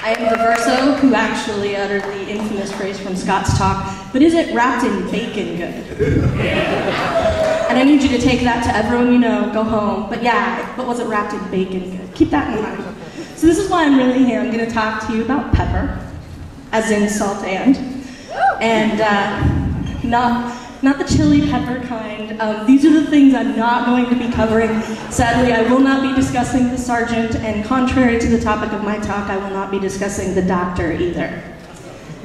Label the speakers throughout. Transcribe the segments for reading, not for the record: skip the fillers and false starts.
Speaker 1: I am the verso who actually uttered the infamous phrase from Scott's talk, but is it wrapped in bacon good? And I need you to take that to everyone you know, go home, but yeah, but was it wrapped in bacon good? Keep that in mind. So this is why I'm really here. I'm gonna talk to you about pepper, as in salt and not the chili pepper kind. These are the things I'm not going to be covering. Sadly, I will not be discussing the sergeant, and contrary to the topic of my talk, I will not be discussing the doctor either.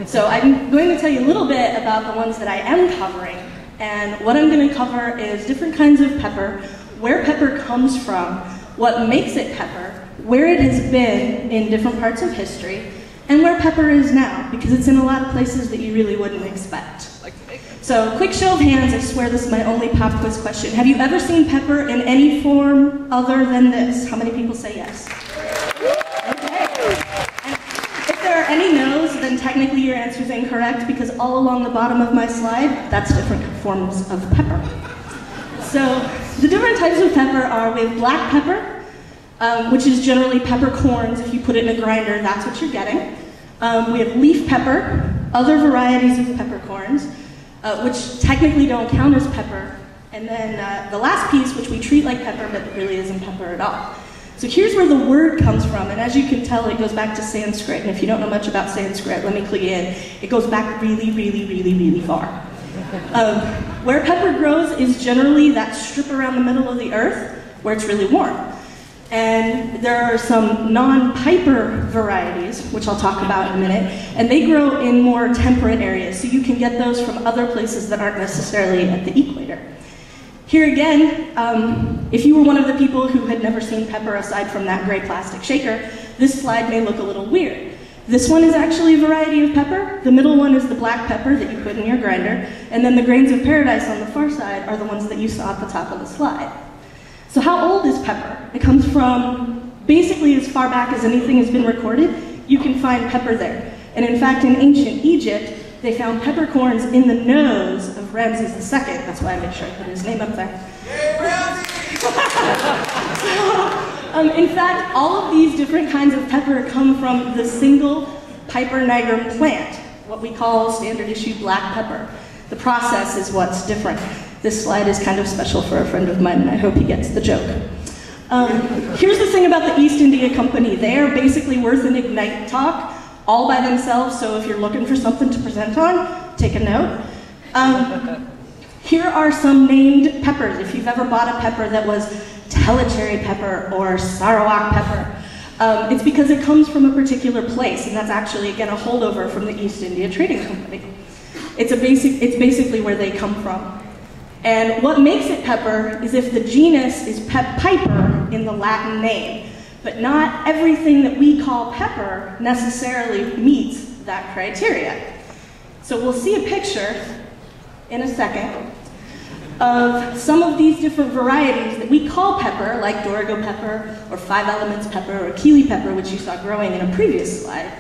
Speaker 1: So I'm going to tell you a little bit about the ones that I am covering, and what I'm going to cover is different kinds of pepper, where pepper comes from, what makes it pepper, where it has been in different parts of history, and where pepper is now, because it's in a lot of places that you really wouldn't expect. So, quick show of hands, I swear this is my only pop quiz question. Have you ever seen pepper in any form other than this? How many people say yes? Okay. And if there are any no's, then technically your answer is incorrect, because all along the bottom of my slide, that's different forms of pepper. So, the different types of pepper are, we have black pepper, which is generally peppercorns. If you put it in a grinder, that's what you're getting. We have leaf pepper, other varieties of peppercorns, which technically don't count as pepper. And then the last piece, which we treat like pepper, but really isn't pepper at all. So here's where the word comes from, and as you can tell, it goes back to Sanskrit. And if you don't know much about Sanskrit, let me clue you in. It goes back really, really, really, really far. Where pepper grows is generally that strip around the middle of the earth, where it's really warm. And there are some non-piper varieties, which I'll talk about in a minute, and they grow in more temperate areas, so you can get those from other places that aren't necessarily at the equator. Here again, if you were one of the people who had never seen pepper aside from that gray plastic shaker, this slide may look a little weird. This one is actually a variety of pepper. The middle one is the black pepper that you put in your grinder, and then the grains of paradise on the far side are the ones that you saw at the top of the slide. So how old is pepper? It comes from basically as far back as anything has been recorded. You can find pepper there. And in fact, in ancient Egypt, they found peppercorns in the nose of Ramses II. That's why I made sure I put his name up there. Yay, Ramses! In fact, all of these different kinds of pepper come from the single Piper nigrum plant, what we call standard issue black pepper. The process is what's different. This slide is kind of special for a friend of mine, and I hope he gets the joke. Here's the thing about the East India Company. They are basically worth an Ignite talk all by themselves, so if you're looking for something to present on, take a note. Here are some named peppers. If you've ever bought a pepper that was Telecherry pepper or Sarawak pepper, it's because it comes from a particular place, and that's actually, again, a holdover from the East India Trading Company. It's basically where they come from. And what makes it pepper is if the genus is piper in the Latin name, but not everything that we call pepper necessarily meets that criteria. So we'll see a picture in a second of some of these different varieties that we call pepper, like Dorigo pepper, or 5 elements pepper, or Kili pepper, which you saw growing in a previous slide,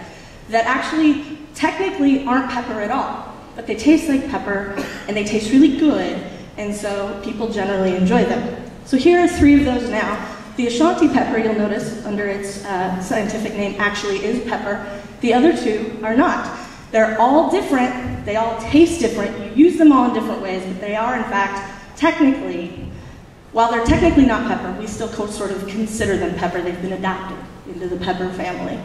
Speaker 1: that actually technically aren't pepper at all, but they taste like pepper, and they taste really good, and so people generally enjoy them. So here are 3 of those now. The Ashanti pepper, you'll notice under its scientific name, actually is pepper. The other 2 are not. They're all different, they all taste different, you use them all in different ways, but they are in fact technically, while they're technically not pepper, we still sort of consider them pepper. They've been adopted into the pepper family.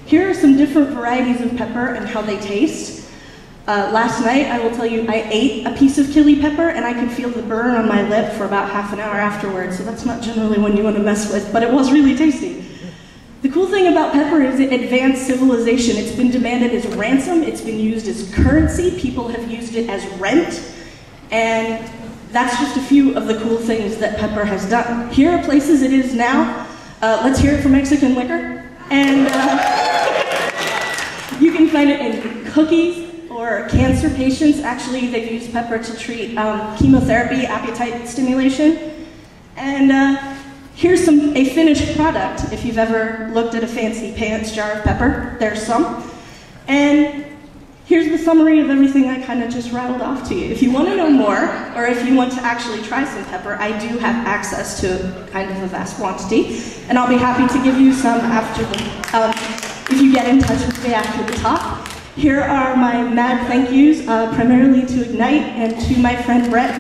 Speaker 1: Here are some different varieties of pepper and how they taste. Last night, I will tell you, I ate a piece of Kili pepper and I could feel the burn on my lip for about half an hour afterwards, so that's not generally one you want to mess with, but it was really tasty. The cool thing about pepper is it advanced civilization. It's been demanded as ransom, it's been used as currency, people have used it as rent, and that's just a few of the cool things that pepper has done. Here are places it is now. Let's hear it for Mexican liquor. And you can find it in cookies, or cancer patients. Actually, they've used pepper to treat chemotherapy, appetite stimulation. And here's a finished product. If you've ever looked at a fancy pants jar of pepper, there's some. And here's the summary of everything I kind of just rattled off to you. If you want to know more, or if you want to actually try some pepper, I do have access to kind of a vast quantity, and I'll be happy to give you some after the... if you get in touch with me after the talk. Here are my mad thank yous, primarily to Ignite and to my friend Brett.